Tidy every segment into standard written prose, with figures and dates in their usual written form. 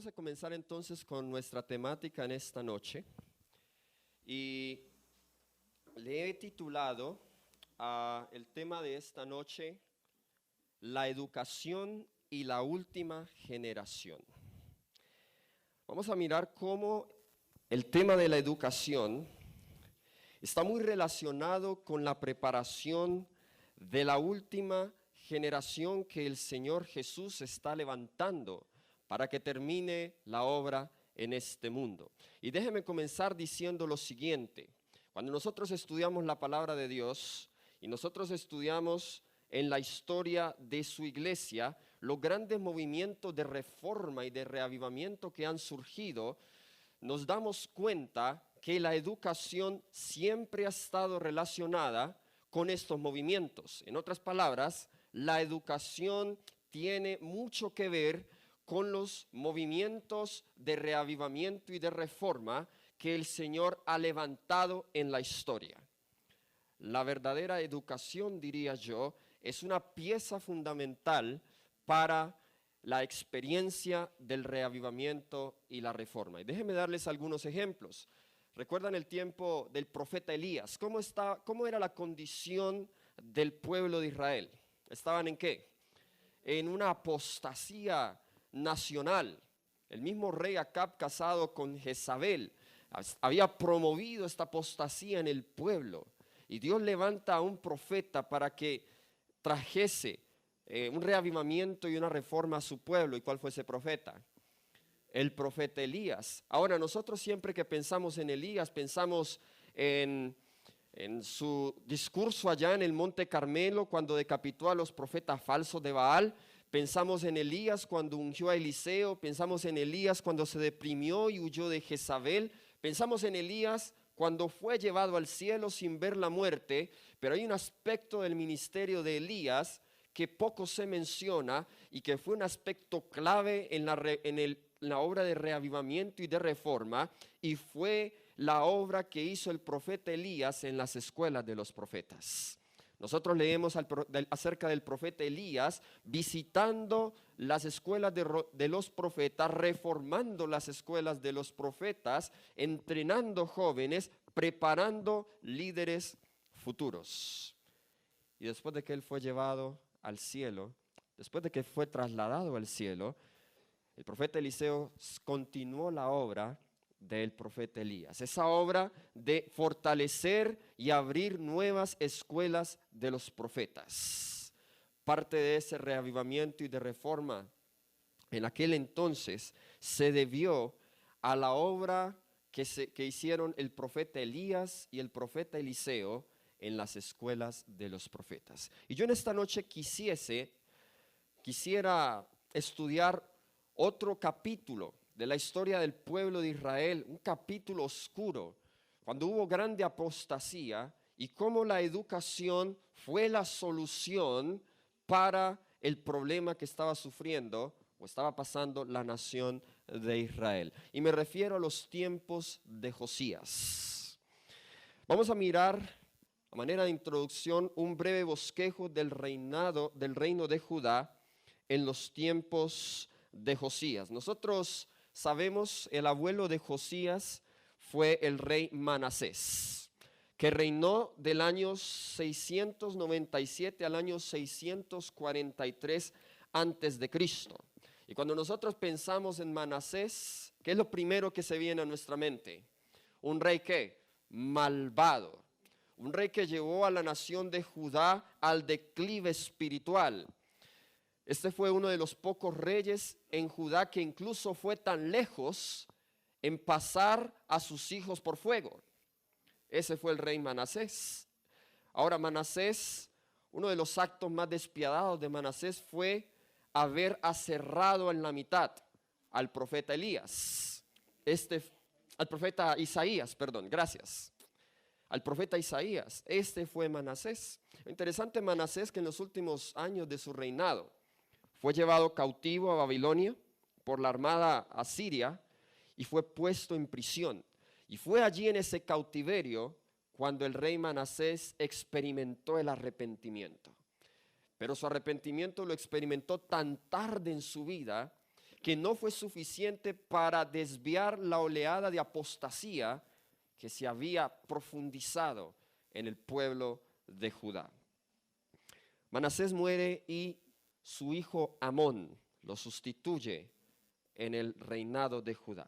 Vamos a comenzar entonces con nuestra temática en esta noche y le he titulado el tema de esta noche, la educación y la última generación. Vamos a mirar cómo el tema de la educación está muy relacionado con la preparación de la última generación que el Señor Jesús está levantando para que termine la obra en este mundo. Y déjeme comenzar diciendo lo siguiente. Cuando nosotros estudiamos la palabra de Dios y nosotros estudiamos en la historia de su iglesia los grandes movimientos de reforma y de reavivamiento que han surgido, nos damos cuenta que la educación siempre ha estado relacionada con estos movimientos. En otras palabras, la educación tiene mucho que ver con los movimientos de reavivamiento y de reforma que el Señor ha levantado en la historia. La verdadera educación, diría yo, es una pieza fundamental para la experiencia del reavivamiento y la reforma. Y déjenme darles algunos ejemplos. ¿Recuerdan el tiempo del profeta Elías? ¿Cómo era la condición del pueblo de Israel? ¿Estaban en qué? En una apostasía nacional. El mismo rey Acab, casado con Jezabel, había promovido esta apostasía en el pueblo. Y Dios levanta a un profeta para que trajese un reavivamiento y una reforma a su pueblo. ¿Y cuál fue ese profeta? El profeta Elías. Ahora, nosotros siempre que pensamos en Elías, pensamos en su discurso allá en el Monte Carmelo, cuando decapitó a los profetas falsos de Baal. Pensamos en Elías cuando ungió a Eliseo, pensamos en Elías cuando se deprimió y huyó de Jezabel, pensamos en Elías cuando fue llevado al cielo sin ver la muerte, pero hay un aspecto del ministerio de Elías que poco se menciona y que fue un aspecto clave en la obra de reavivamiento y de reforma, y fue la obra que hizo el profeta Elías en las escuelas de los profetas. Nosotros leemos acerca del profeta Elías visitando las escuelas de los profetas, reformando las escuelas de los profetas, entrenando jóvenes, preparando líderes futuros. Y después de que él fue llevado al cielo, después de que fue trasladado al cielo, el profeta Eliseo continuó la obra del profeta Elías, esa obra de fortalecer y abrir nuevas escuelas de los profetas. Parte de ese reavivamiento y de reforma en aquel entonces se debió a la obra que hicieron el profeta Elías y el profeta Eliseo en las escuelas de los profetas. Y yo en esta noche quisiera estudiar otro capítulo de la historia del pueblo de Israel, un capítulo oscuro, cuando hubo grande apostasía y cómo la educación fue la solución para el problema que estaba sufriendo o estaba pasando la nación de Israel. Y me refiero a los tiempos de Josías. Vamos a mirar, a manera de introducción, un breve bosquejo del reino de Judá en los tiempos de Josías. Nosotros sabemos, el abuelo de Josías fue el rey Manasés, que reinó del año 697 al año 643 antes de Cristo. Y cuando nosotros pensamos en Manasés, ¿qué es lo primero que se viene a nuestra mente? Un rey ¿qué? Malvado. Un rey que llevó a la nación de Judá al declive espiritual. Este fue uno de los pocos reyes en Judá que incluso fue tan lejos en pasar a sus hijos por fuego. Ese fue el rey Manasés. Ahora Manasés, uno de los actos más despiadados de Manasés fue haber aserrado en la mitad al profeta Elías. Al profeta Isaías, perdón, gracias. Al profeta Isaías, este fue Manasés. Interesante Manasés que en los últimos años de su reinado fue llevado cautivo a Babilonia por la armada asiria y fue puesto en prisión. Y fue allí en ese cautiverio cuando el rey Manasés experimentó el arrepentimiento. Pero su arrepentimiento lo experimentó tan tarde en su vida que no fue suficiente para desviar la oleada de apostasía que se había profundizado en el pueblo de Judá. Manasés muere y su hijo Amón lo sustituye en el reinado de Judá.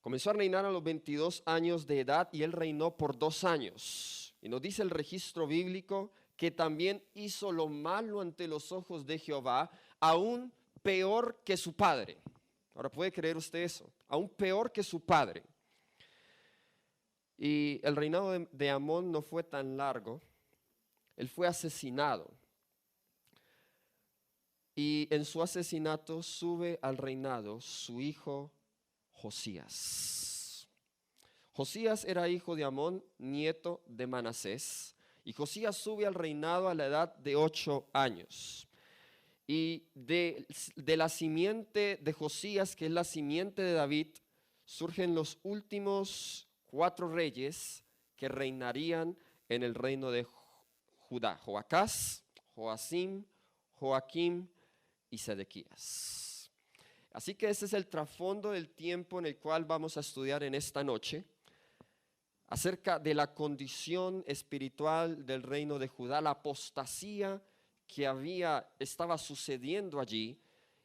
Comenzó a reinar a los 22 años de edad y él reinó por 2 años. Y nos dice el registro bíblico que también hizo lo malo ante los ojos de Jehová, aún peor que su padre. Ahora, ¿puede creer usted eso? Aún peor que su padre. Y el reinado de Amón no fue tan largo. Él fue asesinado. Y en su asesinato sube al reinado su hijo Josías. Josías era hijo de Amón, nieto de Manasés. Y Josías sube al reinado a la edad de 8 años. Y de la simiente de Josías, que es la simiente de David, surgen los últimos 4 reyes que reinarían en el reino de Judá: Joacás, Joacim, Joaquim y Sedequías. Así que ese es el trasfondo del tiempo en el cual vamos a estudiar en esta noche, acerca de la condición espiritual del reino de Judá, la apostasía que estaba sucediendo allí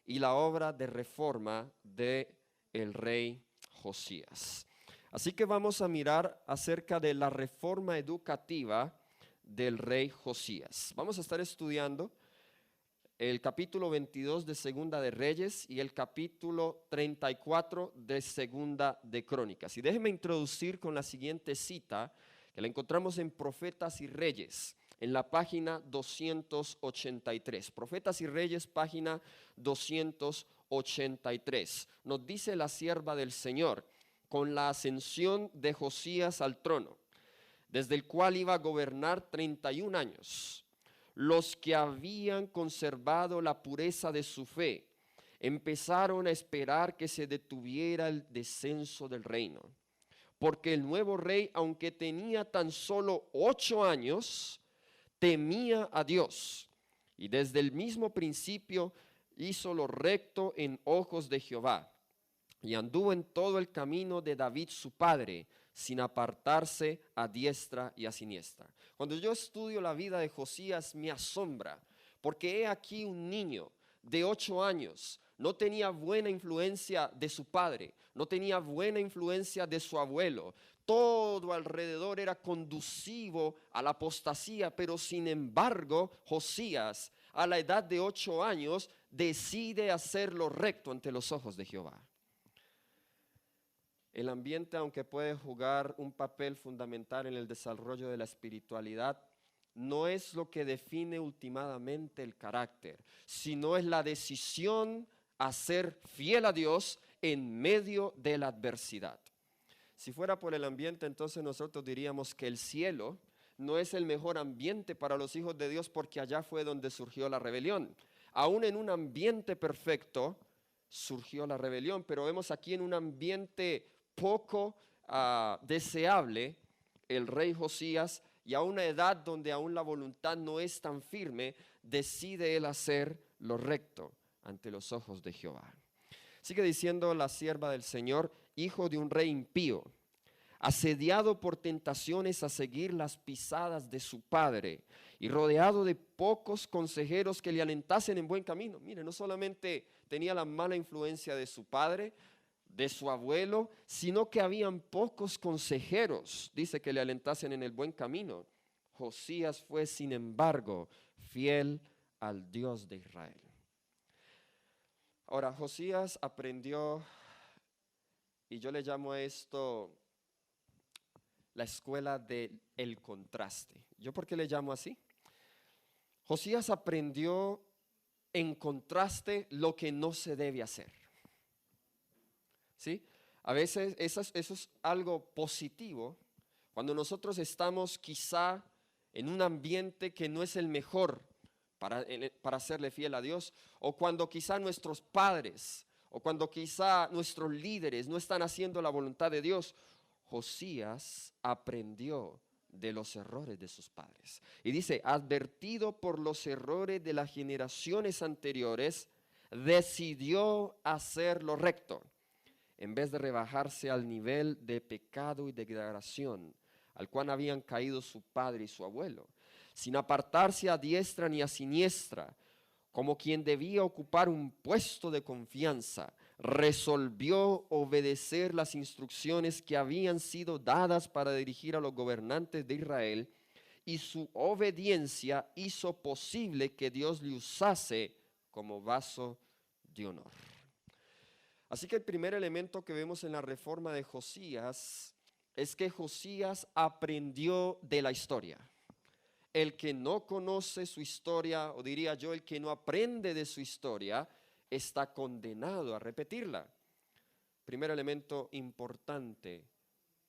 y la obra de reforma del rey Josías. Así que vamos a mirar acerca de la reforma educativa del rey Josías. Vamos a estar estudiando el capítulo 22 de Segunda de Reyes y el capítulo 34 de Segunda de Crónicas. Y déjenme introducir con la siguiente cita que la encontramos en Profetas y Reyes, en la página 283. Profetas y Reyes, página 283. Nos dice la sierva del Señor: con la ascensión de Josías al trono, desde el cual iba a gobernar 31 años, los que habían conservado la pureza de su fe empezaron a esperar que se detuviera el descenso del reino, porque el nuevo rey, aunque tenía tan solo 8 años, temía a Dios y desde el mismo principio hizo lo recto en ojos de Jehová y anduvo en todo el camino de David su padre, sin apartarse a diestra y a siniestra. Cuando yo estudio la vida de Josías me asombra, porque he aquí un niño de 8 años, no tenía buena influencia de su padre, no tenía buena influencia de su abuelo, todo alrededor era conducivo a la apostasía, pero sin embargo Josías a la edad de 8 años decide hacer lo recto ante los ojos de Jehová. El ambiente, aunque puede jugar un papel fundamental en el desarrollo de la espiritualidad, no es lo que define últimamente el carácter, sino es la decisión a ser fiel a Dios en medio de la adversidad. Si fuera por el ambiente, entonces nosotros diríamos que el cielo no es el mejor ambiente para los hijos de Dios, porque allá fue donde surgió la rebelión. Aún en un ambiente perfecto surgió la rebelión, pero vemos aquí en un ambiente poco deseable, el rey Josías, y a una edad donde aún la voluntad no es tan firme, decide él hacer lo recto ante los ojos de Jehová. Sigue diciendo la sierva del Señor: hijo de un rey impío, asediado por tentaciones a seguir las pisadas de su padre y rodeado de pocos consejeros que le alentasen en buen camino. Mire, no solamente tenía la mala influencia de su padre, de su abuelo, sino que habían pocos consejeros, dice, que le alentasen en el buen camino. Josías fue, sin embargo, fiel al Dios de Israel. Ahora, Josías aprendió, y yo le llamo a esto la escuela del contraste. ¿Yo por qué le llamo así? Josías aprendió en contraste lo que no se debe hacer. ¿Sí? A veces eso es algo positivo cuando nosotros estamos quizá en un ambiente que no es el mejor para serle fiel a Dios, o cuando quizá nuestros padres o cuando quizá nuestros líderes no están haciendo la voluntad de Dios. Josías aprendió de los errores de sus padres. Y dice: advertido por los errores de las generaciones anteriores, decidió hacer lo recto, en vez de rebajarse al nivel de pecado y degradación al cual habían caído su padre y su abuelo, sin apartarse a diestra ni a siniestra, como quien debía ocupar un puesto de confianza, resolvió obedecer las instrucciones que habían sido dadas para dirigir a los gobernantes de Israel, y su obediencia hizo posible que Dios le usase como vaso de honor. Así que el primer elemento que vemos en la reforma de Josías es que Josías aprendió de la historia. El que no conoce su historia, o diría yo, el que no aprende de su historia, está condenado a repetirla. Primer elemento importante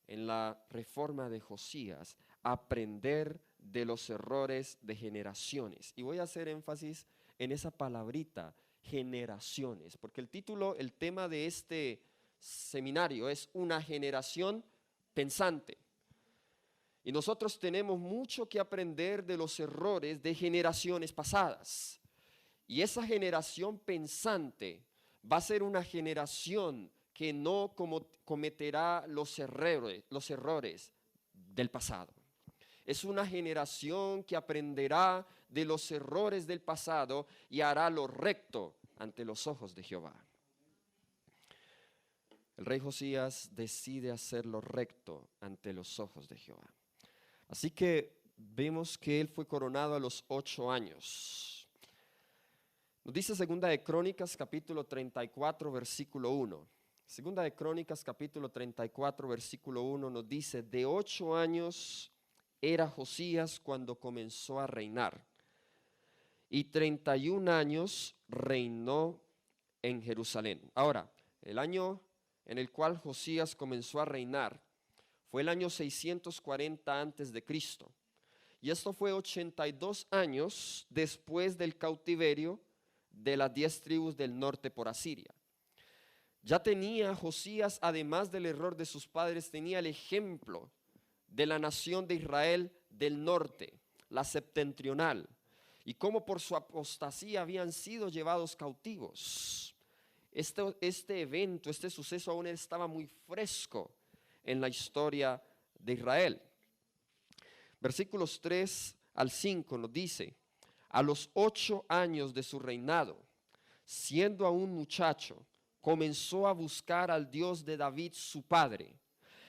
en la reforma de Josías: aprender de los errores de generaciones. Y voy a hacer énfasis en esa palabrita, generaciones, porque el título, el tema de este seminario es una generación pensante. Y nosotros tenemos mucho que aprender de los errores de generaciones pasadas. Y esa generación pensante va a ser una generación que no cometerá los errores del pasado. Es una generación que aprenderá de los errores del pasado y hará lo recto ante los ojos de Jehová. El rey Josías decide hacer lo recto ante los ojos de Jehová. Así que vemos que él fue coronado a los 8 años. Nos dice Segunda de Crónicas capítulo 34 versículo 1. Segunda de Crónicas capítulo 34 versículo 1 nos dice: de 8 años era Josías cuando comenzó a reinar, y 31 años reinó en Jerusalén. Ahora, el año en el cual Josías comenzó a reinar fue el año 640 antes de Cristo. Y esto fue 82 años después del cautiverio de las 10 tribus del norte por Asiria. Ya tenía Josías, además del error de sus padres, tenía el ejemplo de la nación de Israel del norte, la septentrional, y cómo por su apostasía habían sido llevados cautivos. Este evento, este suceso aún estaba muy fresco en la historia de Israel. Versículos 3 al 5 nos dice: a los 8 años de su reinado, siendo aún muchacho, comenzó a buscar al Dios de David su padre,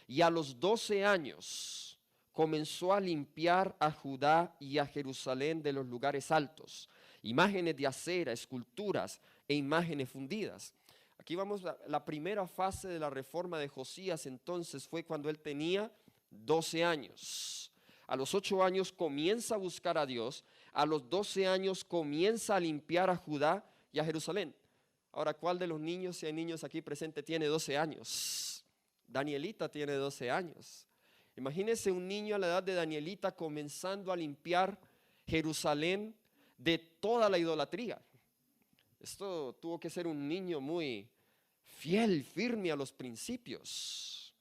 y a los 12 años comenzó a limpiar a Judá y a Jerusalén de los lugares altos, imágenes de acera, esculturas e imágenes fundidas. Aquí vamos, la primera fase de la reforma de Josías entonces fue cuando él tenía 12 años. A los 8 años comienza a buscar a Dios, a los 12 años comienza a limpiar a Judá y a Jerusalén. Ahora, ¿cuál de los niños, si hay niños aquí presentes, tiene 12 años? Danielita tiene 12 años. Imagínense un niño a la edad de Danielita comenzando a limpiar Jerusalén de toda la idolatría. Esto tuvo que ser un niño muy fiel, firme a los principios.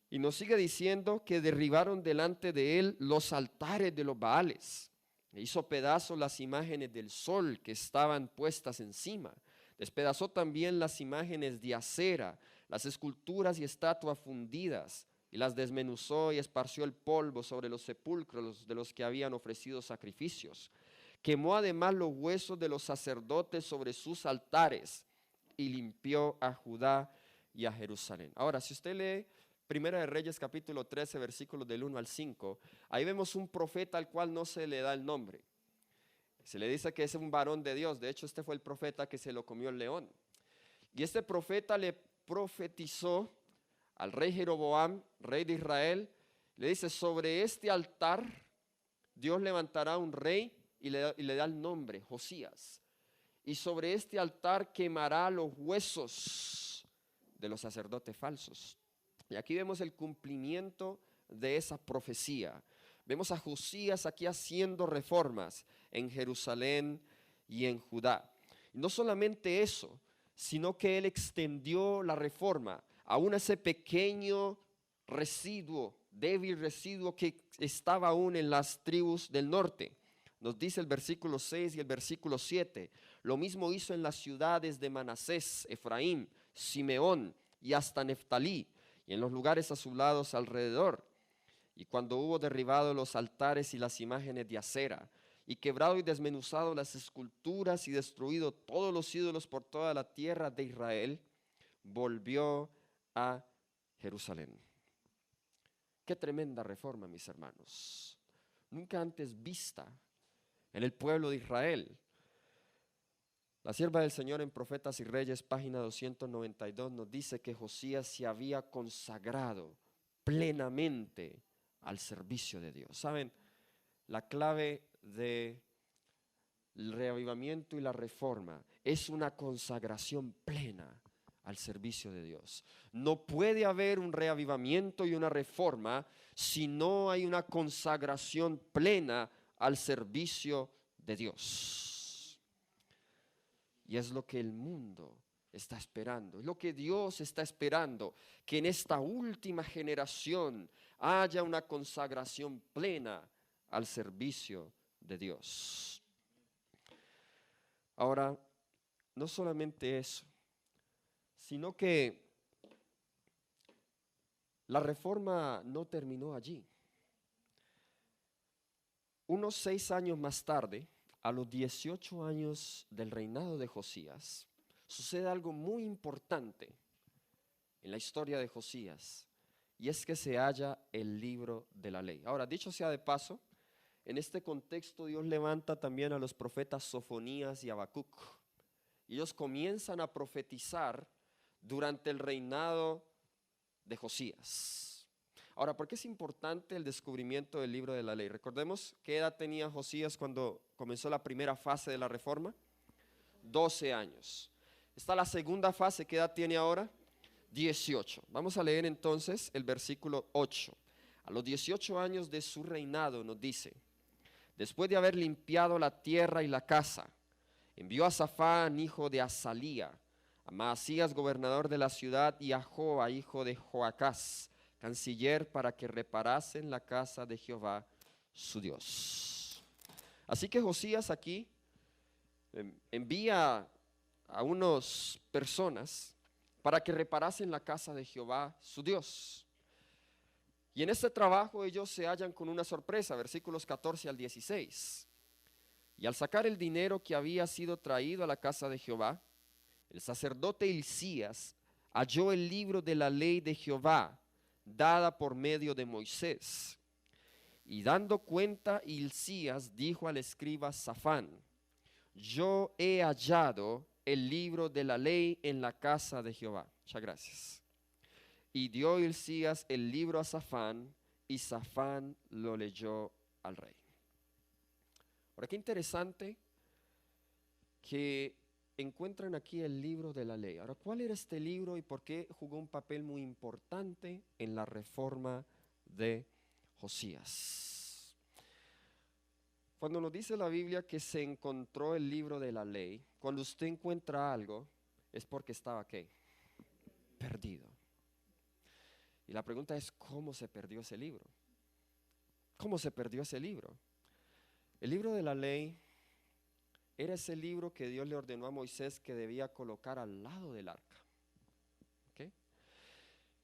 Y nos sigue diciendo que derribaron delante de él los altares de los Baales. E hizo pedazos las imágenes del sol que estaban puestas encima. Despedazó también las imágenes de acera, las esculturas y estatuas fundidas, y las desmenuzó y esparció el polvo sobre los sepulcros de los que habían ofrecido sacrificios. Quemó además los huesos de los sacerdotes sobre sus altares y limpió a Judá y a Jerusalén. Ahora, si usted lee Primera de Reyes capítulo 13 versículos del 1 al 5, ahí vemos un profeta al cual no se le da el nombre. Se le dice que es un varón de Dios. De hecho, este fue el profeta que se lo comió el león. Y este profeta le profetizó al rey Jeroboam, rey de Israel. Le dice: sobre este altar Dios levantará un rey, y le da el nombre, Josías. Y sobre este altar quemará los huesos de los sacerdotes falsos. Y aquí vemos el cumplimiento de esa profecía. Vemos a Josías aquí haciendo reformas en Jerusalén y en Judá. Y no solamente eso, sino que él extendió la reforma aún a ese pequeño residuo, débil residuo que estaba aún en las tribus del norte. Nos dice el versículo 6 y el versículo 7: Lo mismo hizo en las ciudades de Manasés, Efraín, Simeón y hasta Neftalí, y en los lugares asolados alrededor. Y cuando hubo derribado los altares y las imágenes de acera, y quebrado y desmenuzado las esculturas y destruido todos los ídolos por toda la tierra de Israel, volvió a Jerusalén. Qué tremenda reforma, mis hermanos. Nunca antes vista en el pueblo de Israel. La sierva del Señor en Profetas y Reyes, página 292, nos dice que Josías se había consagrado plenamente al servicio de Dios. ¿Saben? La clave del reavivamiento y la reforma es una consagración plena al servicio de Dios. No puede haber un reavivamiento y una reforma si no hay una consagración plena al servicio de Dios. Y es lo que el mundo está esperando, es lo que Dios está esperando, que en esta última generación haya una consagración plena al servicio de Dios. Ahora, no solamente eso, sino que la reforma no terminó allí. Unos 6 años más tarde, a los 18 años del reinado de Josías, sucede algo muy importante en la historia de Josías, y es que se halla el libro de la ley. Ahora, dicho sea de paso, en este contexto Dios levanta también a los profetas Sofonías y Habacuc. Ellos comienzan a profetizar durante el reinado de Josías. Ahora, ¿por qué es importante el descubrimiento del libro de la ley? Recordemos qué edad tenía Josías cuando comenzó la primera fase de la reforma. 12 años. Está la segunda fase, ¿qué edad tiene ahora? 18. Vamos a leer entonces el versículo 8. A los 18 años de su reinado nos dice: después de haber limpiado la tierra y la casa, envió a Safán, hijo de Azalía, a Maasías, gobernador de la ciudad, y a Joa, hijo de Joacás, canciller, para que reparasen la casa de Jehová, su Dios. Así que Josías aquí envía a unas personas para que reparasen la casa de Jehová, su Dios. Y en este trabajo ellos se hallan con una sorpresa, versículos 14 al 16. Y al sacar el dinero que había sido traído a la casa de Jehová, el sacerdote Hilcías halló el libro de la ley de Jehová, dada por medio de Moisés. Y dando cuenta, Hilcías dijo al escriba Safán: yo he hallado el libro de la ley en la casa de Jehová. Muchas gracias. Y dio Hilcías el libro a Safán, y Safán lo leyó al rey. Ahora, qué interesante que encuentran aquí el libro de la ley. Ahora, ¿cuál era este libro y por qué jugó un papel muy importante en la reforma de Josías? Cuando nos dice la Biblia que se encontró el libro de la ley, cuando usted encuentra algo, es porque estaba ¿qué? Perdido. Y la pregunta es, ¿cómo se perdió ese libro? ¿Cómo se perdió ese libro? El libro de la ley era ese libro que Dios le ordenó a Moisés que debía colocar al lado del arca. ¿Okay?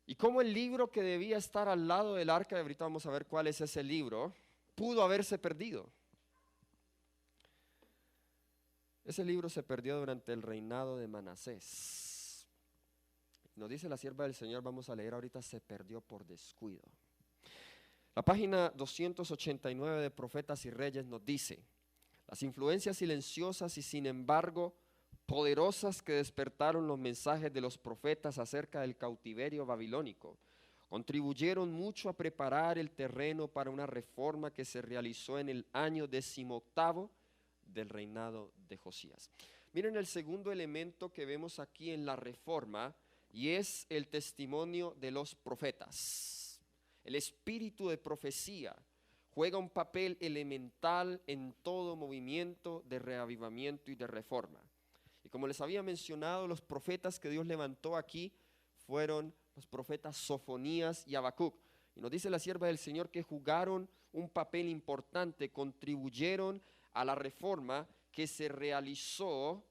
Y como el libro que debía estar al lado del arca, y ahorita vamos a ver cuál es ese libro, pudo haberse perdido. Ese libro se perdió durante el reinado de Manasés. Nos dice la sierva del Señor, vamos a leer ahorita, se perdió por descuido. La página 289 de Profetas y Reyes nos dice: las influencias silenciosas y sin embargo poderosas que despertaron los mensajes de los profetas acerca del cautiverio babilónico contribuyeron mucho a preparar el terreno para una reforma que se realizó en el año 18º del reinado de Josías. Miren el segundo elemento que vemos aquí en la reforma, y es el testimonio de los profetas. El espíritu de profecía juega un papel elemental en todo movimiento de reavivamiento y de reforma. Y como les había mencionado, los profetas que Dios levantó aquí fueron los profetas Sofonías y Habacuc. Y nos dice la sierva del Señor que jugaron un papel importante, contribuyeron a la reforma que se realizó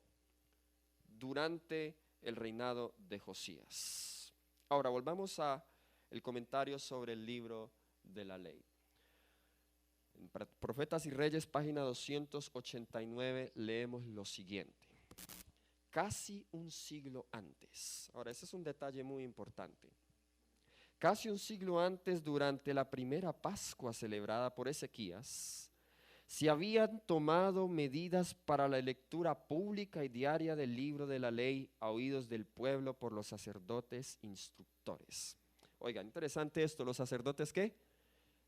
durante el reinado de Josías. Ahora volvamos a el comentario sobre el libro de la ley. En Profetas y Reyes, página 289, leemos lo siguiente. Casi un siglo antes. Ahora, ese es un detalle muy importante. Casi un siglo antes, durante la primera Pascua celebrada por Ezequías, se habían tomado medidas para la lectura pública y diaria del libro de la ley a oídos del pueblo por los sacerdotes instructores. Oiga, interesante esto, ¿los sacerdotes qué?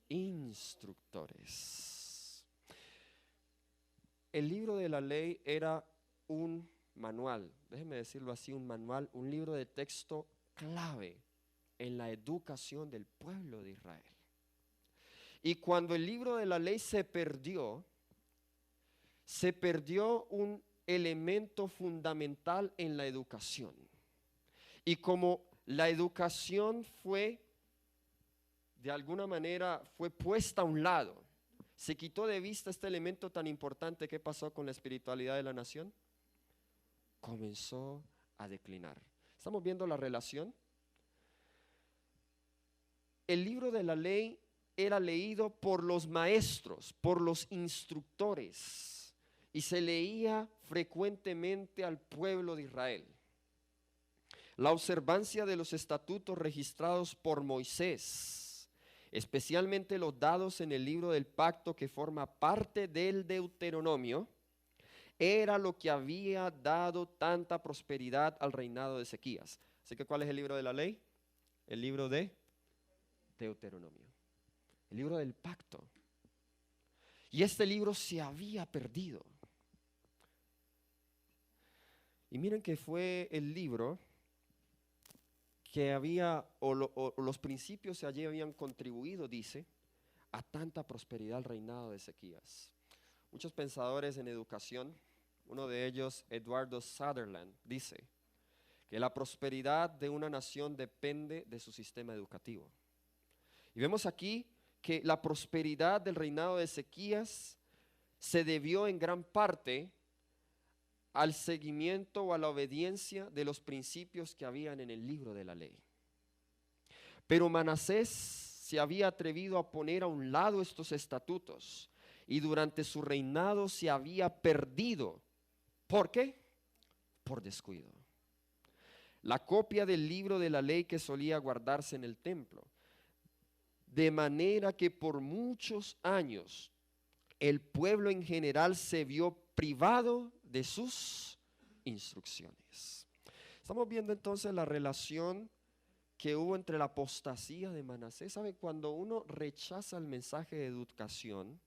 Instructores. El libro de la ley era un manual, déjeme decirlo así, un manual, un libro de texto clave en la educación del pueblo de Israel. Y cuando el libro de la ley se perdió un elemento fundamental en la educación. Y como la educación fue, de alguna manera, fue puesta a un lado, se quitó de vista este elemento tan importante, ¿qué pasó con la espiritualidad de la nación? Comenzó a declinar. ¿Estamos viendo la relación? El libro de la ley era leído por los maestros, por los instructores, y se leía frecuentemente al pueblo de Israel. La observancia de los estatutos registrados por Moisés, especialmente los dados en el libro del pacto que forma parte del Deuteronomio, era lo que había dado tanta prosperidad al reinado de Ezequías. Así que, ¿cuál es el libro de la ley? El libro de Deuteronomio, el libro del pacto. Y este libro se había perdido. Y miren que fue el libro que había, o los principios allí habían contribuido, dice, a tanta prosperidad al reinado de Ezequías. Muchos pensadores en educación, uno de ellos, Eduardo Sutherland, dice que la prosperidad de una nación depende de su sistema educativo. Y vemos aquí que la prosperidad del reinado de Ezequías se debió en gran parte al seguimiento o a la obediencia de los principios que habían en el libro de la ley. Pero Manasés se había atrevido a poner a un lado estos estatutos y durante su reinado se había perdido. ¿Por qué? Por descuido. La copia del libro de la ley que solía guardarse en el templo, de manera que por muchos años el pueblo en general se vio privado de sus instrucciones. Estamos viendo entonces la relación que hubo entre la apostasía de Manasés. ¿Sabe? Cuando uno rechaza el mensaje de educación,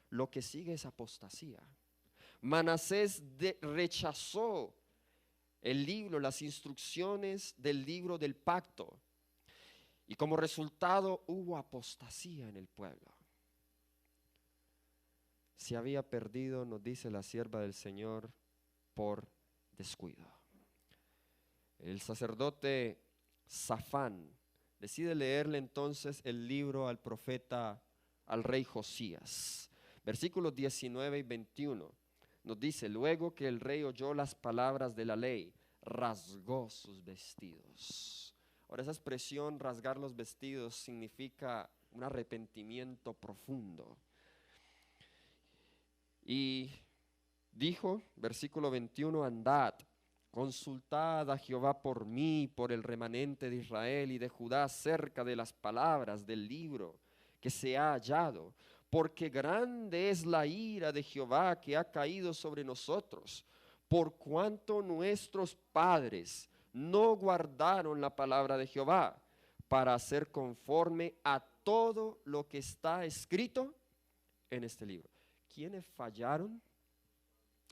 lo que sigue es apostasía. Manasés rechazó el libro, las instrucciones del libro del pacto. Y como resultado hubo apostasía en el pueblo. Se había perdido, nos dice la sierva del Señor, por descuido. El sacerdote Safán decide leerle entonces el libro al profeta, al rey Josías. Versículos 19 y 21 nos dice: luego que el rey oyó las palabras de la ley, rasgó sus vestidos. Ahora, esa expresión, rasgar los vestidos, significa un arrepentimiento profundo. Y dijo, versículo 21, andad, consultad a Jehová por mí, por el remanente de Israel y de Judá, acerca de las palabras del libro que se ha hallado, porque grande es la ira de Jehová que ha caído sobre nosotros, por cuanto nuestros padres no guardaron la palabra de Jehová para hacer conforme a todo lo que está escrito en este libro. ¿Quiénes fallaron?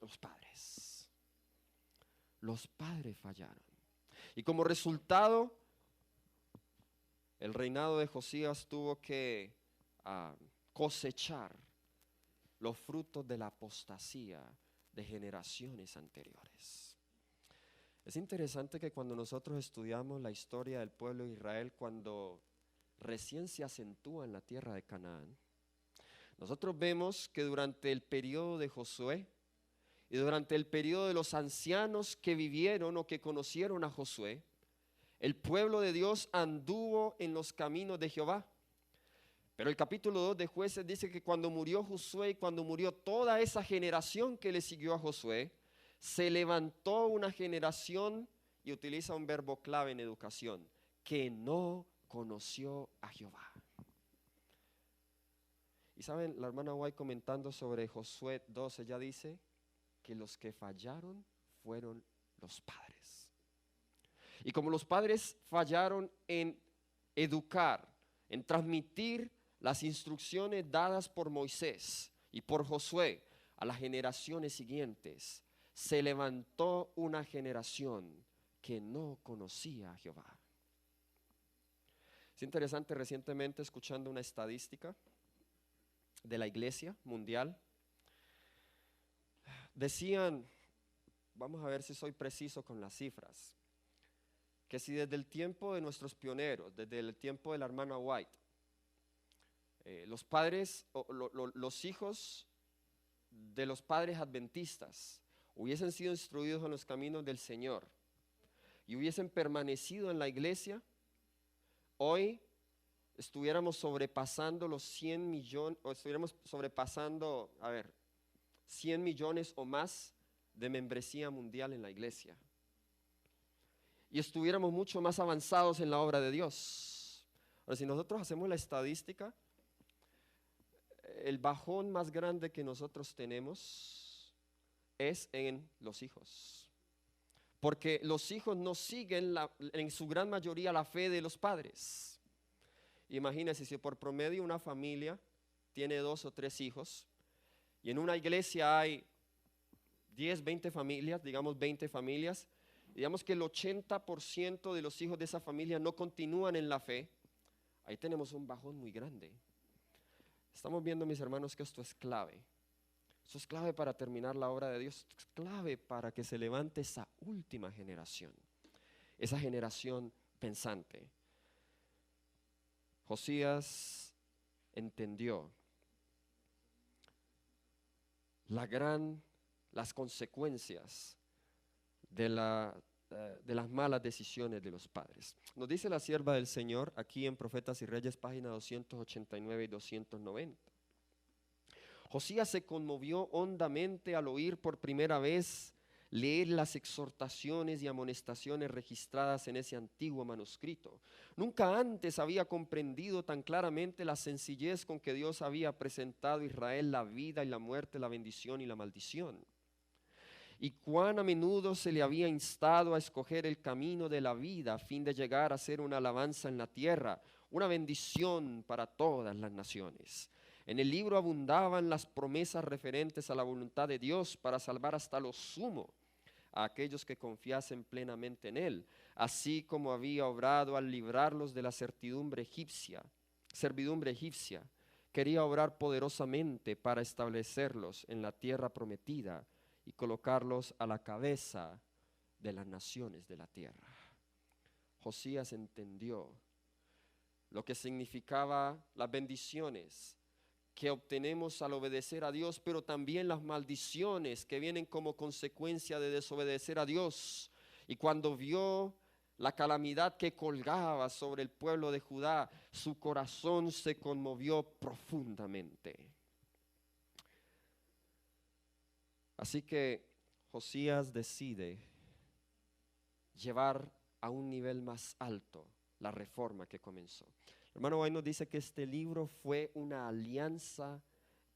Los padres. Los padres fallaron. Y como resultado, el reinado de Josías tuvo que cosechar los frutos de la apostasía de generaciones anteriores. Es interesante que cuando nosotros estudiamos la historia del pueblo de Israel, cuando recién se acentúa en la tierra de Canaán, nosotros vemos que durante el periodo de Josué y durante el periodo de los ancianos que vivieron o que conocieron a Josué, el pueblo de Dios anduvo en los caminos de Jehová. Pero el capítulo 2 de Jueces dice que cuando murió Josué y cuando murió toda esa generación que le siguió a Josué, se levantó una generación, y utiliza un verbo clave en educación, que no conoció a Jehová. Y saben, la hermana White comentando sobre Josué 12, ella dice que los que fallaron fueron los padres. Y como los padres fallaron en educar, en transmitir las instrucciones dadas por Moisés y por Josué a las generaciones siguientes, se levantó una generación que no conocía a Jehová. Es interesante, recientemente escuchando una estadística de la iglesia mundial, decían, vamos a ver si soy preciso con las cifras, que si desde el tiempo de nuestros pioneros, desde el tiempo de la hermana White, los padres, los hijos de los padres adventistas hubiesen sido instruidos en los caminos del Señor y hubiesen permanecido en la iglesia, hoy estuviéramos sobrepasando los 100 millones, o estuviéramos sobrepasando, 100 millones o más de membresía mundial en la iglesia. Y estuviéramos mucho más avanzados en la obra de Dios. Ahora, si nosotros hacemos la estadística, el bajón más grande que nosotros tenemos es en los hijos. Porque los hijos no siguen en su gran mayoría la fe de los padres. Imagínense si por promedio una familia tiene 2 o 3 hijos y en una iglesia hay 10, 20 familias, digamos 20 familias, digamos que el 80% de los hijos de esa familia no continúan en la fe, ahí tenemos un bajón muy grande. Estamos viendo, mis hermanos, que esto es clave. Esto es clave para terminar la obra de Dios, es clave para que se levante esa última generación, esa generación pensante. Josías entendió las consecuencias de las malas decisiones de los padres. Nos dice la sierva del Señor aquí en Profetas y Reyes, página 289 y 290. Josías se conmovió hondamente al oír por primera vez leer las exhortaciones y amonestaciones registradas en ese antiguo manuscrito. Nunca antes había comprendido tan claramente la sencillez con que Dios había presentado a Israel la vida y la muerte, la bendición y la maldición. Y cuán a menudo se le había instado a escoger el camino de la vida a fin de llegar a ser una alabanza en la tierra, una bendición para todas las naciones. En el libro abundaban las promesas referentes a la voluntad de Dios para salvar hasta lo sumo a aquellos que confiasen plenamente en Él, así como había obrado al librarlos de la servidumbre egipcia. Quería obrar poderosamente para establecerlos en la tierra prometida y colocarlos a la cabeza de las naciones de la tierra. Josías entendió lo que significaba las bendiciones que obtenemos al obedecer a Dios, pero también las maldiciones que vienen como consecuencia de desobedecer a Dios. Y cuando vio la calamidad que colgaba sobre el pueblo de Judá, su corazón se conmovió profundamente. Así que Josías decide llevar a un nivel más alto la reforma que comenzó. El hermano White nos dice que este libro fue una alianza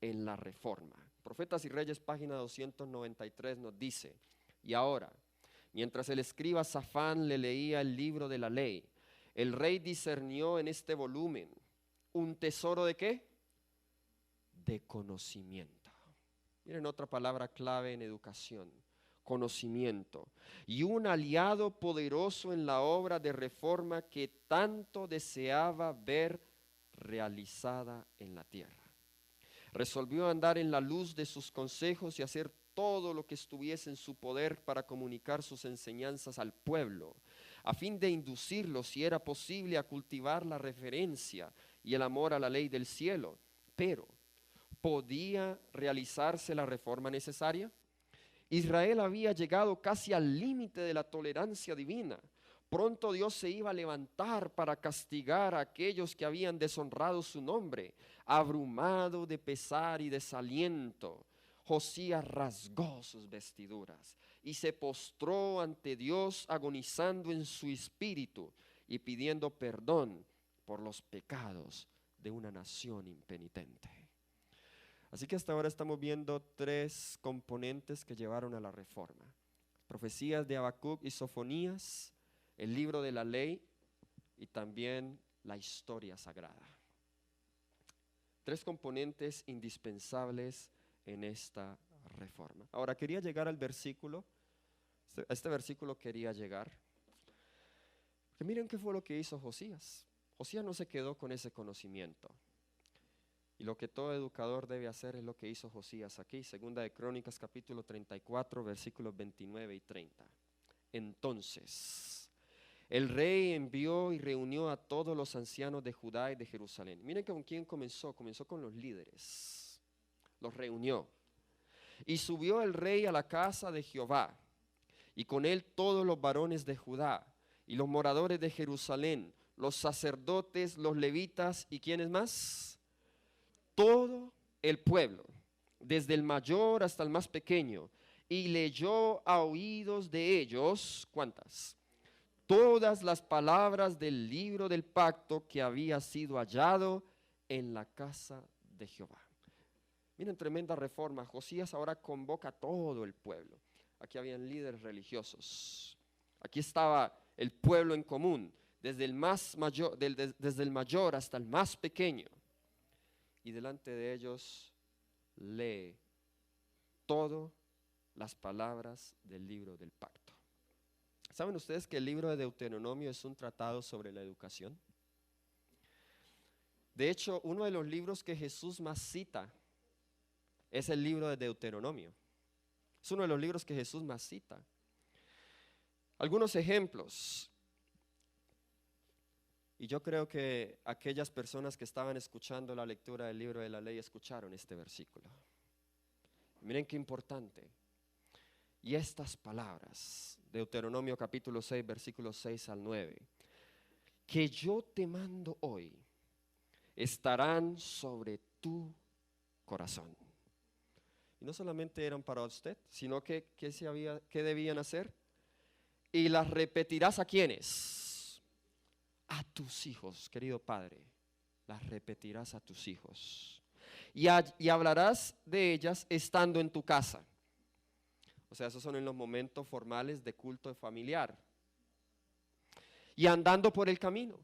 en la reforma. Profetas y Reyes, página 293 nos dice, y ahora, mientras el escriba Safán le leía el libro de la ley, el rey discernió en este volumen un tesoro ¿de qué? De conocimiento. Miren otra palabra clave en educación, conocimiento, y un aliado poderoso en la obra de reforma que tanto deseaba ver realizada en la tierra. Resolvió andar en la luz de sus consejos y hacer todo lo que estuviese en su poder para comunicar sus enseñanzas al pueblo, a fin de inducirlo, si era posible, a cultivar la reverencia y el amor a la ley del cielo. Pero ¿podía realizarse la reforma necesaria? Israel había llegado casi al límite de la tolerancia divina. Pronto Dios se iba a levantar para castigar a aquellos que habían deshonrado su nombre. Abrumado de pesar y desaliento, Josías rasgó sus vestiduras y se postró ante Dios, agonizando en su espíritu y pidiendo perdón por los pecados de una nación impenitente. Así que hasta ahora estamos viendo tres componentes que llevaron a la reforma: profecías de Habacuc y Sofonías, el libro de la ley y también la historia sagrada. Tres componentes indispensables en esta reforma. Ahora quería llegar al versículo, a este versículo quería llegar, porque miren qué fue lo que hizo Josías. Josías no se quedó con ese conocimiento. Y lo que todo educador debe hacer es lo que hizo Josías aquí, segunda de Crónicas capítulo 34, versículos 29 y 30. Entonces, el rey envió y reunió a todos los ancianos de Judá y de Jerusalén. Miren con quién comenzó. Comenzó con los líderes. Los reunió. Y subió el rey a la casa de Jehová, y con él todos los varones de Judá, y los moradores de Jerusalén, los sacerdotes, los levitas, ¿y quiénes más? Todo el pueblo, desde el mayor hasta el más pequeño, y leyó a oídos de ellos, ¿cuántas? Todas las palabras del libro del pacto que había sido hallado en la casa de Jehová. Miren, tremenda reforma. Josías ahora convoca a todo el pueblo. Aquí habían líderes religiosos. Aquí estaba el pueblo en común, desde el mayor hasta el más pequeño. Y delante de ellos lee todas las palabras del libro del pacto. ¿Saben ustedes que el libro de Deuteronomio es un tratado sobre la educación? De hecho, uno de los libros que Jesús más cita es el libro de Deuteronomio. Es uno de los libros que Jesús más cita. Algunos ejemplos. Y yo creo que aquellas personas que estaban escuchando la lectura del libro de la ley escucharon este versículo. Miren qué importante. Y estas palabras, Deuteronomio capítulo 6, versículos 6 al 9, que yo te mando hoy, estarán sobre tu corazón. Y no solamente eran para usted, sino que ¿qué debían hacer? Y las repetirás ¿a quiénes? A tus hijos, querido padre. Las repetirás a tus hijos. Y hablarás de ellas estando en tu casa. O sea, esos son en los momentos formales de culto familiar. Y andando por el camino.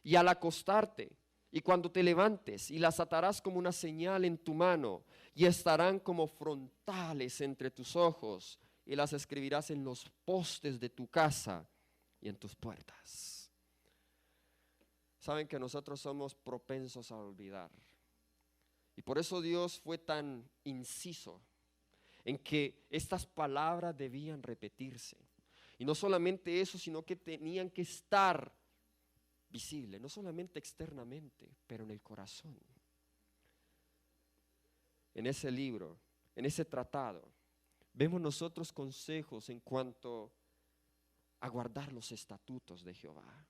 Y al acostarte. Y cuando te levantes, y las atarás como una señal en tu mano, y estarán como frontales entre tus ojos, y las escribirás en los postes de tu casa y en tus puertas. Saben que nosotros somos propensos a olvidar. Y por eso Dios fue tan inciso en que estas palabras debían repetirse. Y no solamente eso, sino que tenían que estar visible, no solamente externamente, pero en el corazón. En ese libro, en ese tratado, vemos nosotros consejos en cuanto a guardar los estatutos de Jehová.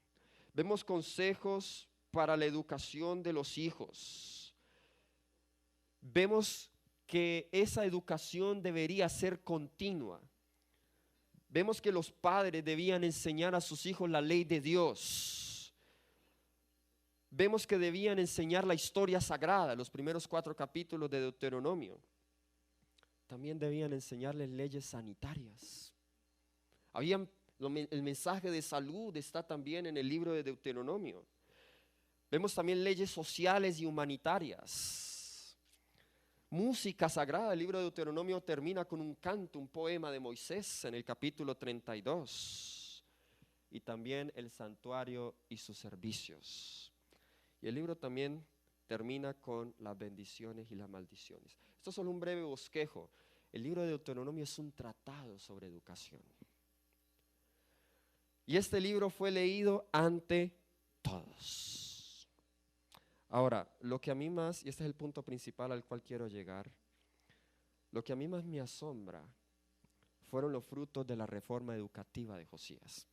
Vemos consejos para la educación de los hijos. Vemos que esa educación debería ser continua. Vemos que los padres debían enseñar a sus hijos la ley de Dios. Vemos que debían enseñar la historia sagrada, los primeros 4 capítulos de Deuteronomio. También debían enseñarles leyes sanitarias. El mensaje de salud está también en el libro de Deuteronomio. Vemos también leyes sociales y humanitarias. Música sagrada, el libro de Deuteronomio termina con un canto, un poema de Moisés en el capítulo 32. Y también el santuario y sus servicios. Y el libro también termina con las bendiciones y las maldiciones. Esto es solo un breve bosquejo. El libro de Deuteronomio es un tratado sobre educación. Y este libro fue leído ante todos. Ahora, lo que a mí más, y este es el punto principal al cual quiero llegar, lo que a mí más me asombra fueron los frutos de la reforma educativa de Josías.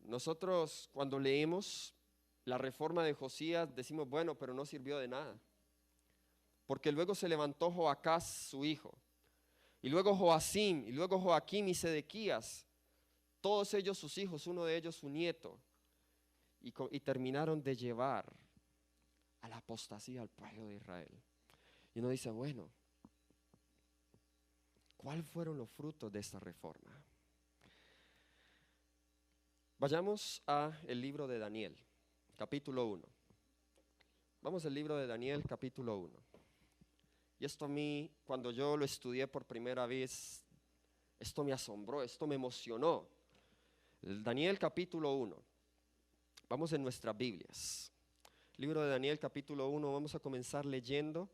Nosotros cuando leemos la reforma de Josías decimos, bueno, pero no sirvió de nada. Porque luego se levantó Joacás, su hijo, y luego Joacim, y luego Joaquim y Sedequías, todos ellos sus hijos, uno de ellos su nieto, y terminaron de llevar a la apostasía al pueblo de Israel. Y uno dice, bueno, ¿cuáles fueron los frutos de esta reforma? Vayamos al libro de Daniel, capítulo 1. Vamos al libro de Daniel, capítulo 1. Y esto a mí, cuando yo lo estudié por primera vez, esto me asombró, esto me emocionó. El Daniel, capítulo 1. Vamos en nuestras Biblias. Libro de Daniel, capítulo 1, vamos a comenzar leyendo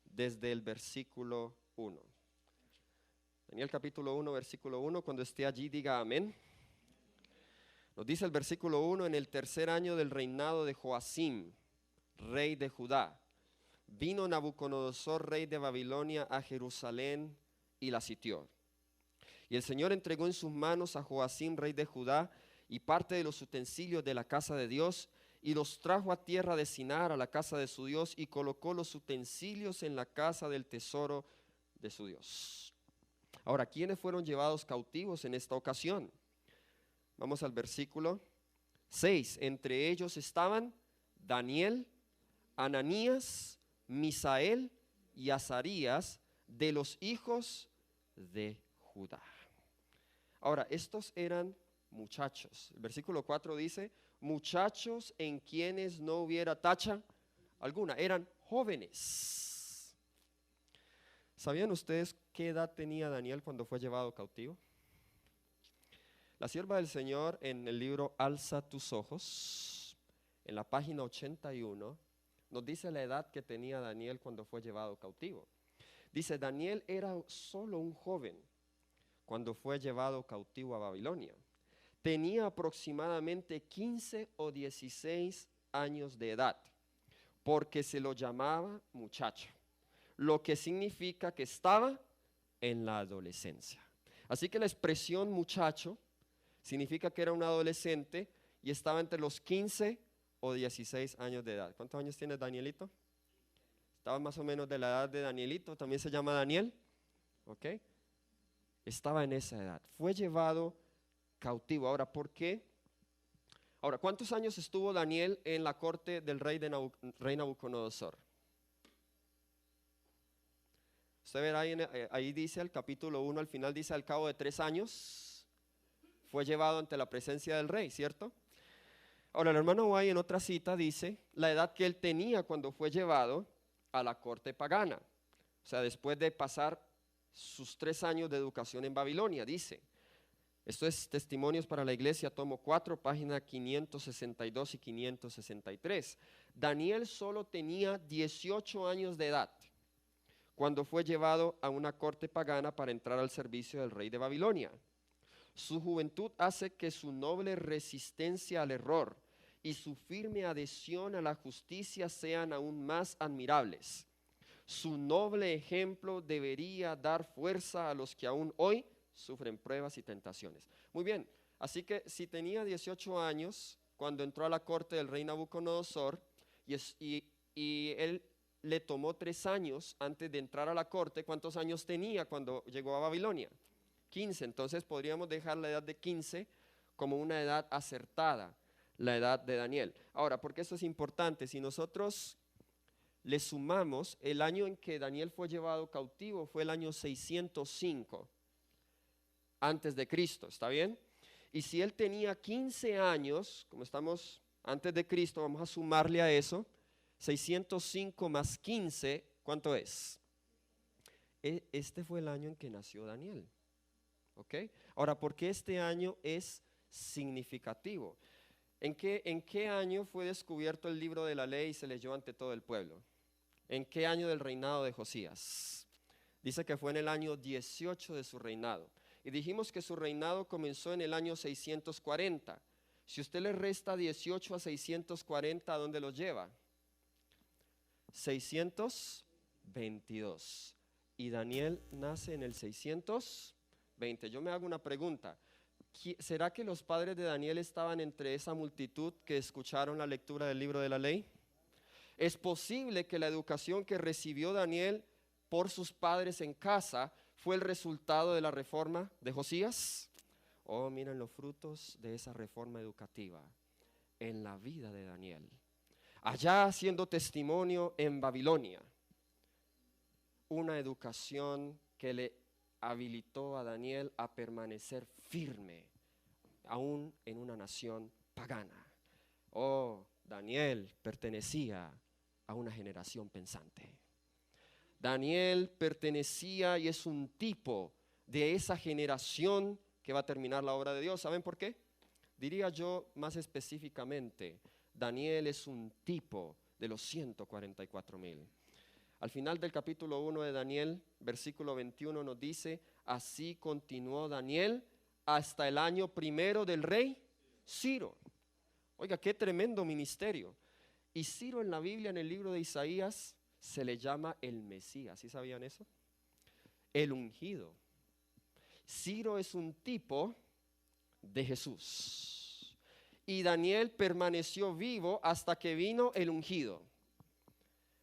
desde el versículo 1. Daniel, capítulo 1, versículo 1, cuando esté allí diga amén. Nos dice el versículo 1, en el tercer año del reinado de Joacim, rey de Judá, vino Nabucodonosor, rey de Babilonia, a Jerusalén y la sitió. Y el Señor entregó en sus manos a Joacim, rey de Judá, y parte de los utensilios de la casa de Dios, y los trajo a tierra de Sinar, a la casa de su Dios, y colocó los utensilios en la casa del tesoro de su Dios. Ahora, ¿quiénes fueron llevados cautivos en esta ocasión? Vamos al versículo 6. Entre ellos estaban Daniel, Ananías, Misael y Azarías, de los hijos de Judá. Ahora, estos eran muchachos. El versículo 4 dice, muchachos en quienes no hubiera tacha alguna, eran jóvenes. ¿Sabían ustedes qué edad tenía Daniel cuando fue llevado cautivo? La sierva del Señor en el libro Alza tus ojos, en la página 81, nos dice la edad que tenía Daniel cuando fue llevado cautivo. Dice, Daniel era solo un joven cuando fue llevado cautivo a Babilonia. Tenía aproximadamente 15 o 16 años de edad, porque se lo llamaba muchacho, lo que significa que estaba en la adolescencia. Así que la expresión muchacho significa que era un adolescente y estaba entre los 15 o 16 años de edad. ¿Cuántos años tiene Danielito? Estaba más o menos de la edad de Danielito, también se llama Daniel. ¿Ok? Estaba en esa edad. Fue llevado cautivo. Ahora, ¿por qué? Ahora, ¿cuántos años estuvo Daniel en la corte del rey Nabucodonosor? Usted verá ahí dice el capítulo 1, al final dice al cabo de 3 años fue llevado ante la presencia del rey, ¿cierto? Ahora el hermano White en otra cita dice la edad que él tenía cuando fue llevado a la corte pagana. O sea, después de pasar sus 3 años de educación en Babilonia, dice. Esto es Testimonios para la Iglesia, tomo 4, página 562 y 563. Daniel solo tenía 18 años de edad cuando fue llevado a una corte pagana para entrar al servicio del rey de Babilonia. Su juventud hace que su noble resistencia al error y su firme adhesión a la justicia sean aún más admirables. Su noble ejemplo debería dar fuerza a los que aún hoy sufren pruebas y tentaciones. Muy bien, así que si tenía 18 años cuando entró a la corte del rey Nabucodonosor y él le tomó 3 años antes de entrar a la corte, ¿cuántos años tenía cuando llegó a Babilonia? 15, entonces podríamos dejar la edad de 15 como una edad acertada, la edad de Daniel. Ahora, ¿por qué esto es importante? Si nosotros le sumamos, el año en que Daniel fue llevado cautivo fue el año 605 antes de Cristo, ¿está bien? Y si él tenía 15 años, como estamos antes de Cristo, vamos a sumarle a eso, 605 más 15, ¿cuánto es? Este fue el año en que nació Daniel. ¿Ok? Ahora, ¿por qué este año es significativo? ¿En qué año fue descubierto el libro de la ley y se leyó ante todo el pueblo? ¿En qué año del reinado de Josías? Dice que fue en el año 18 de su reinado. Y dijimos que su reinado comenzó en el año 640. Si usted le resta 18 a 640, ¿a dónde los lleva? 622. y Daniel nace en el 620. Yo me hago una pregunta. ¿Será que los padres de Daniel estaban entre esa multitud que escucharon la lectura del libro de la ley? ¿Es posible que la educación que recibió Daniel por sus padres en casa fue el resultado de la reforma de Josías? Oh, miren los frutos de esa reforma educativa en la vida de Daniel. Allá haciendo testimonio en Babilonia, una educación que le habilitó a Daniel a permanecer firme, aún en una nación pagana. Oh, Daniel pertenecía a una generación pensante. Daniel pertenecía y es un tipo de esa generación que va a terminar la obra de Dios. ¿Saben por qué? Diría yo más específicamente, Daniel es un tipo de los 144,000. Al final del capítulo 1 de Daniel, versículo 21 nos dice, así continuó Daniel hasta el año primero del rey Ciro. Oiga, qué tremendo ministerio. Y Ciro en la Biblia, en el libro de Isaías, se le llama el Mesías. ¿Sí sabían eso? El ungido. Ciro es un tipo de Jesús. Y Daniel permaneció vivo hasta que vino el ungido.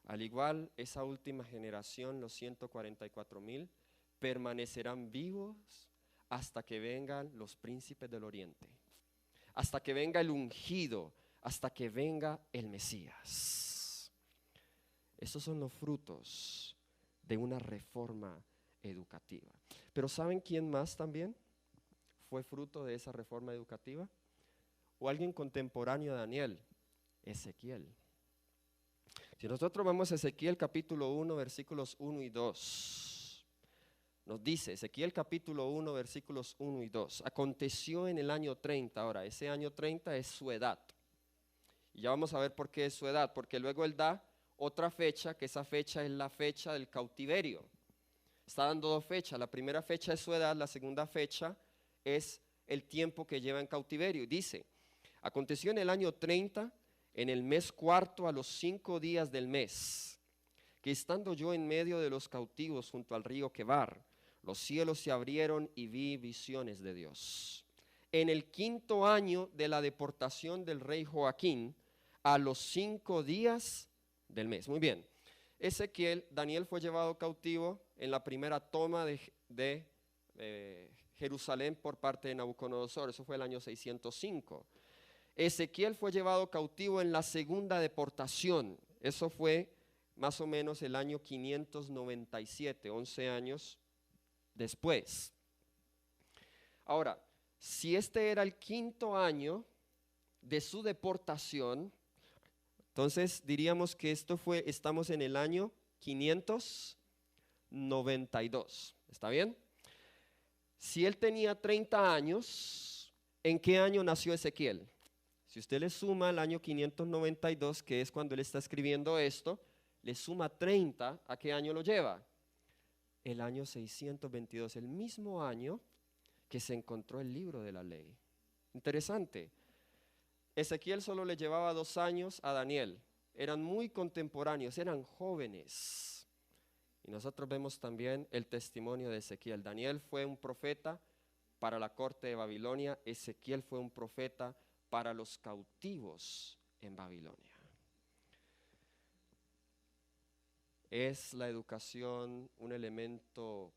Al igual, esa última generación, los 144,000, permanecerán vivos hasta que vengan los príncipes del oriente, hasta que venga el ungido, hasta que venga el Mesías. Esos son los frutos de una reforma educativa. Pero ¿saben quién más también fue fruto de esa reforma educativa? O alguien contemporáneo a Daniel, Ezequiel. Si nosotros vamos a Ezequiel capítulo 1, versículos 1 y 2, nos dice, Ezequiel capítulo 1, versículos 1 y 2, aconteció en el año 30, ahora ese año 30 es su edad, y ya vamos a ver por qué es su edad, porque luego él da otra fecha, que esa fecha es la fecha del cautiverio. Está dando dos fechas, la primera fecha es su edad, la segunda fecha es el tiempo que lleva en cautiverio. Dice, aconteció en el año 30, en el mes cuarto, a los 5 días del mes, que estando yo en medio de los cautivos junto al río Quebar, los cielos se abrieron y vi visiones de Dios. En el 5.º año de la deportación del rey Joaquín, a los 5 días del mes. Muy bien, Daniel fue llevado cautivo en la primera toma de Jerusalén por parte de Nabucodonosor, eso fue el año 605. Ezequiel fue llevado cautivo en la segunda deportación, eso fue más o menos el año 597, 11 años después. Ahora, si este era el 5.º año de su deportación, entonces diríamos que estamos en el año 592, ¿está bien? Si él tenía 30 años, ¿en qué año nació Ezequiel? Si usted le suma el año 592, que es cuando él está escribiendo esto, le suma 30, ¿a qué año lo lleva? El año 622, el mismo año que se encontró el libro de la ley. Interesante. Ezequiel solo le llevaba 2 años a Daniel. Eran muy contemporáneos, eran jóvenes. Y nosotros vemos también el testimonio de Ezequiel. Daniel fue un profeta para la corte de Babilonia. Ezequiel fue un profeta para los cautivos en Babilonia. ¿Es la educación un elemento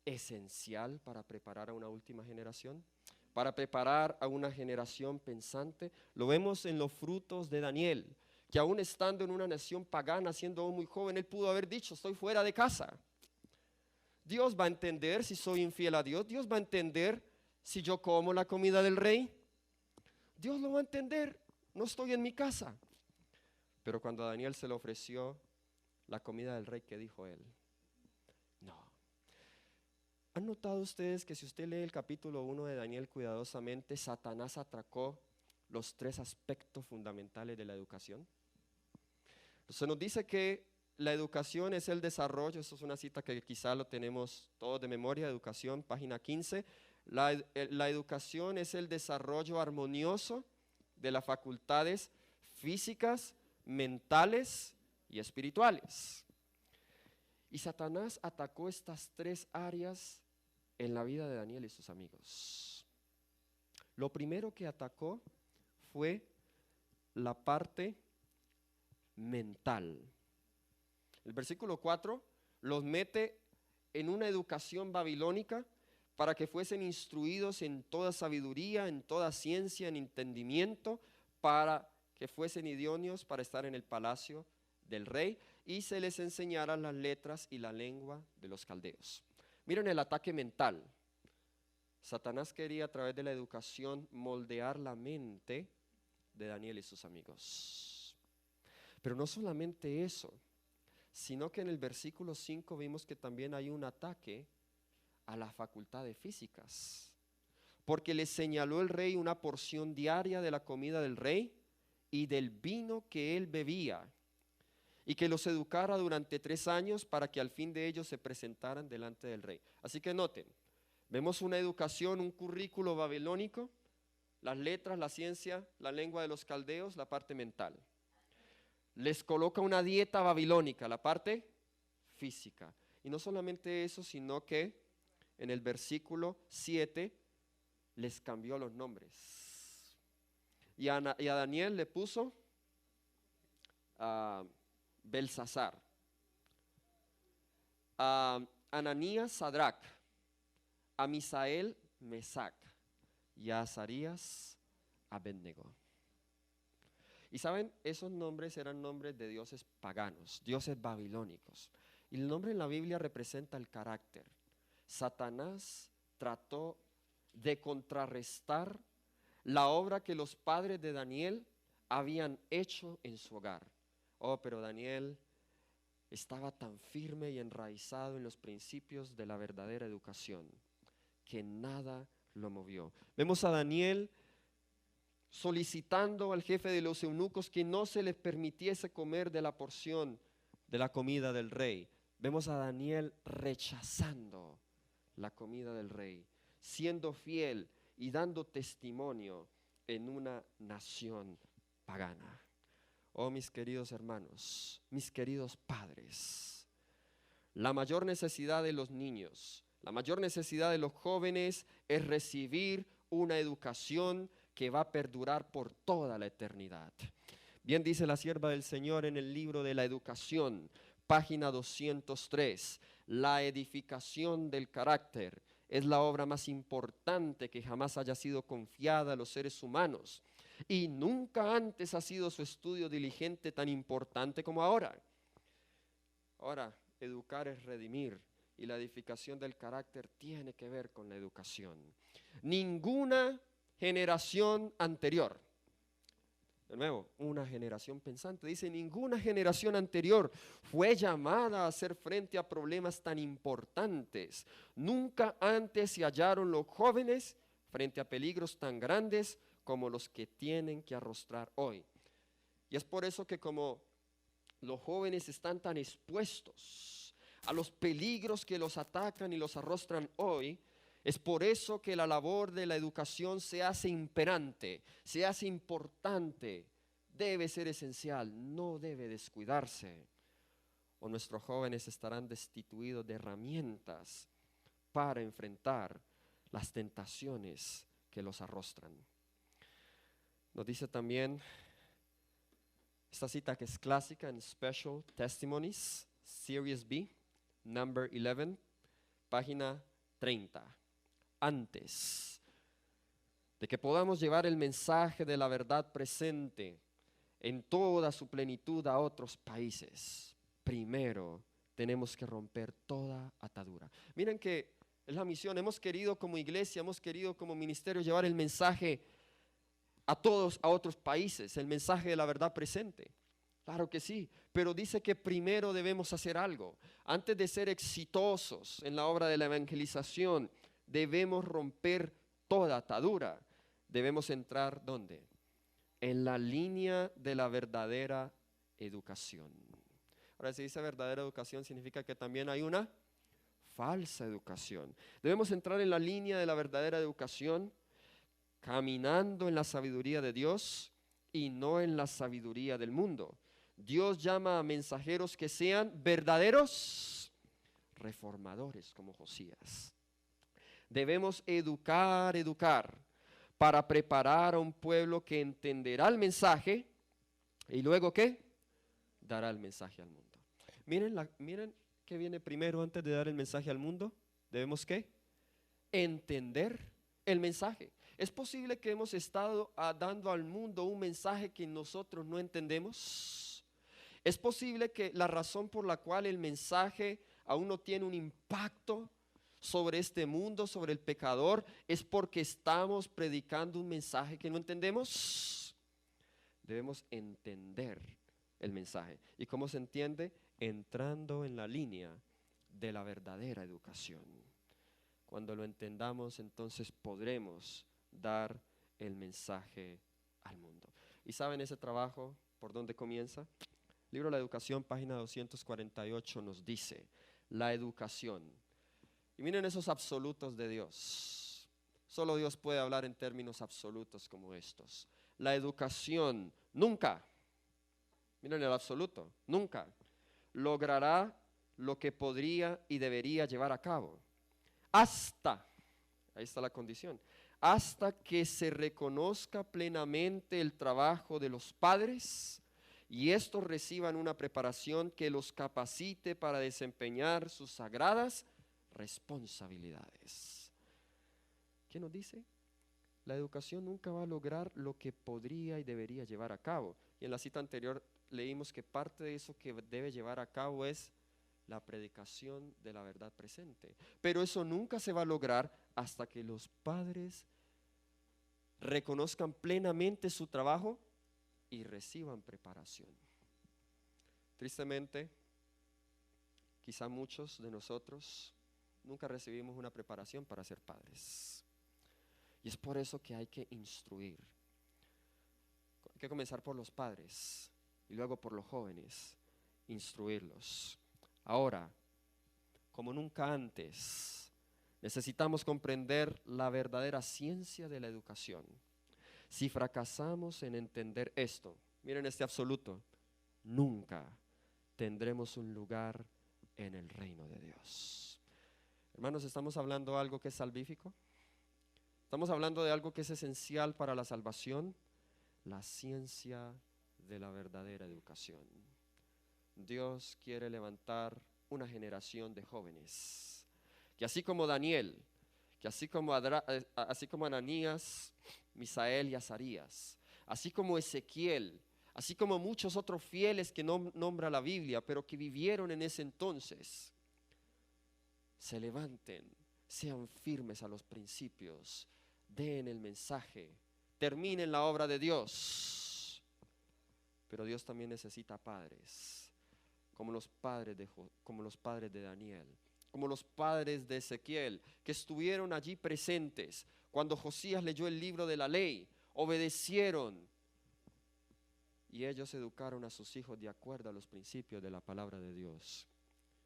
esencial para preparar a una última generación? Para preparar a una generación pensante. Lo vemos en los frutos de Daniel, que aún estando en una nación pagana, siendo aún muy joven, él pudo haber dicho, estoy fuera de casa. Dios va a entender si soy infiel a Dios. Dios va a entender si yo como la comida del rey. Dios lo va a entender, no estoy en mi casa. Pero cuando a Daniel se le ofreció la comida del rey, ¿qué dijo él? No. ¿Han notado ustedes que si usted lee el capítulo 1 de Daniel cuidadosamente, Satanás atracó los 3 aspectos fundamentales de la educación? Se nos dice que la educación es el desarrollo, eso es una cita que quizá lo tenemos todos de memoria, educación, página 15. La educación es el desarrollo armonioso de las facultades físicas, mentales y espirituales. Y Satanás atacó estas tres áreas en la vida de Daniel y sus amigos. Lo primero que atacó fue la parte mental. El versículo 4 los mete en una educación babilónica para que fuesen instruidos en toda sabiduría, en toda ciencia, en entendimiento, para que fuesen idóneos para estar en el palacio del rey y se les enseñara las letras y la lengua de los caldeos. Miren el ataque mental. Satanás quería a través de la educación moldear la mente de Daniel y sus amigos. Pero no solamente eso, sino que en el versículo 5 vimos que también hay un ataque a las facultades físicas, porque les señaló el rey una porción diaria de la comida del rey y del vino que él bebía, y que los educara durante 3 años para que al fin de ellos se presentaran delante del rey. Así que noten, vemos una educación, un currículo babilónico, las letras, la ciencia, la lengua de los caldeos, la parte mental. Les coloca una dieta babilónica, la parte física. Y no solamente eso, sino que en el versículo 7 les cambió los nombres. Y a Daniel le puso Belsasar, a Ananías Sadrach, a Misael Mesac y a Azarías Abednego. Y saben, esos nombres eran nombres de dioses paganos, dioses babilónicos. Y el nombre en la Biblia representa el carácter. Satanás trató de contrarrestar la obra que los padres de Daniel habían hecho en su hogar. Oh, pero Daniel estaba tan firme y enraizado en los principios de la verdadera educación que nada lo movió. Vemos a Daniel solicitando al jefe de los eunucos que no se les permitiese comer de la porción de la comida del rey. Vemos a Daniel rechazando la comida del rey, siendo fiel y dando testimonio en una nación pagana. Oh, mis queridos hermanos, mis queridos padres, la mayor necesidad de los niños, la mayor necesidad de los jóvenes es recibir una educación que va a perdurar por toda la eternidad. Bien dice la sierva del Señor en el libro de la educación, página 203, la edificación del carácter es la obra más importante que jamás haya sido confiada a los seres humanos y nunca antes ha sido su estudio diligente tan importante como ahora. Ahora, educar es redimir y la edificación del carácter tiene que ver con la educación. Ninguna generación anterior, de nuevo, una generación pensante, dice, ninguna generación anterior fue llamada a hacer frente a problemas tan importantes. Nunca antes se hallaron los jóvenes frente a peligros tan grandes como los que tienen que arrostrar hoy. Y es por eso que como los jóvenes están tan expuestos a los peligros que los atacan y los arrostran hoy, es por eso que la labor de la educación se hace imperante, se hace importante, debe ser esencial, no debe descuidarse. O nuestros jóvenes estarán destituidos de herramientas para enfrentar las tentaciones que los arrostran. Nos dice también esta cita que es clásica en Special Testimonies, Series B, number 11, página 30. Antes de que podamos llevar el mensaje de la verdad presente en toda su plenitud a otros países, primero tenemos que romper toda atadura. Miren que es la misión, hemos querido como iglesia, hemos querido como ministerio llevar el mensaje a otros países, el mensaje de la verdad presente. Claro que sí, pero dice que primero debemos hacer algo. Antes de ser exitosos en la obra de la evangelización, debemos romper toda atadura. Debemos entrar, ¿dónde? En la línea de la verdadera educación. Ahora, si dice verdadera educación, significa que también hay una falsa educación. Debemos entrar en la línea de la verdadera educación, caminando en la sabiduría de Dios y no en la sabiduría del mundo. Dios llama a mensajeros que sean verdaderos reformadores como Josías. Debemos educar para preparar a un pueblo que entenderá el mensaje y luego ¿qué? Dará el mensaje al mundo. Miren qué viene primero antes de dar el mensaje al mundo. Debemos ¿qué? Entender el mensaje. ¿Es posible que hemos estado dando al mundo un mensaje que nosotros no entendemos? ¿Es posible que la razón por la cual el mensaje aún no tiene un impacto sobre este mundo, sobre el pecador, es porque estamos predicando un mensaje que no entendemos? Debemos entender el mensaje. ¿Y cómo se entiende? Entrando en la línea de la verdadera educación. Cuando lo entendamos, entonces podremos dar el mensaje al mundo. ¿Y saben ese trabajo por dónde comienza? El libro de la Educación, página 248, nos dice, la educación. Y miren esos absolutos de Dios. Solo Dios puede hablar en términos absolutos como estos. La educación nunca, miren el absoluto, nunca logrará lo que podría y debería llevar a cabo. Hasta, ahí está la condición, hasta que se reconozca plenamente el trabajo de los padres y estos reciban una preparación que los capacite para desempeñar sus sagradas responsabilidades. ¿Qué nos dice? La educación nunca va a lograr lo que podría y debería llevar a cabo. Y en la cita anterior leímos que parte de eso que debe llevar a cabo es la predicación de la verdad presente. Pero eso nunca se va a lograr hasta que los padres reconozcan plenamente su trabajo y reciban preparación. Tristemente, quizá muchos de nosotros nunca recibimos una preparación para ser padres. Y es por eso que hay que instruir. Hay que comenzar por los padres y luego por los jóvenes, instruirlos. Ahora, como nunca antes, necesitamos comprender la verdadera ciencia de la educación. Si fracasamos en entender esto, miren este absoluto, nunca tendremos un lugar en el reino de Dios. Hermanos, ¿estamos hablando de algo que es salvífico? ¿Estamos hablando de algo que es esencial para la salvación? La ciencia de la verdadera educación. Dios quiere levantar una generación de jóvenes que así como Daniel, que así como Ananías, Misael y Azarías, así como Ezequiel, así como muchos otros fieles que no nombra la Biblia, pero que vivieron en ese entonces, se levanten, sean firmes a los principios, den el mensaje, terminen la obra de Dios. Pero Dios también necesita padres, como los padres de Daniel, como los padres de Ezequiel, que estuvieron allí presentes cuando Josías leyó el libro de la ley, obedecieron y ellos educaron a sus hijos de acuerdo a los principios de la palabra de Dios.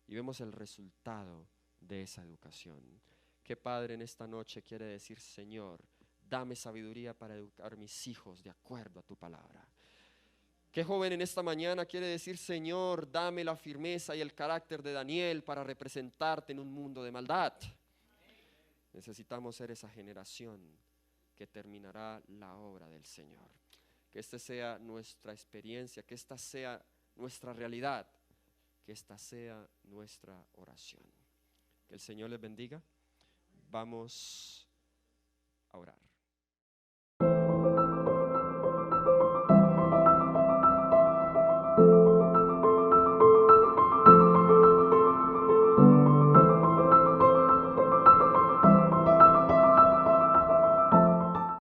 Y vemos el resultado de esa educación. ¿Qué padre en esta noche quiere decir: Señor, dame sabiduría para educar a mis hijos de acuerdo a tu palabra? ¿Qué joven en esta mañana quiere decir: Señor, dame la firmeza y el carácter de Daniel para representarte en un mundo de maldad? Necesitamos ser esa generación que terminará la obra del Señor. Que esta sea nuestra experiencia, que esta sea nuestra realidad, que esta sea nuestra oración. Que el Señor les bendiga. Vamos a orar.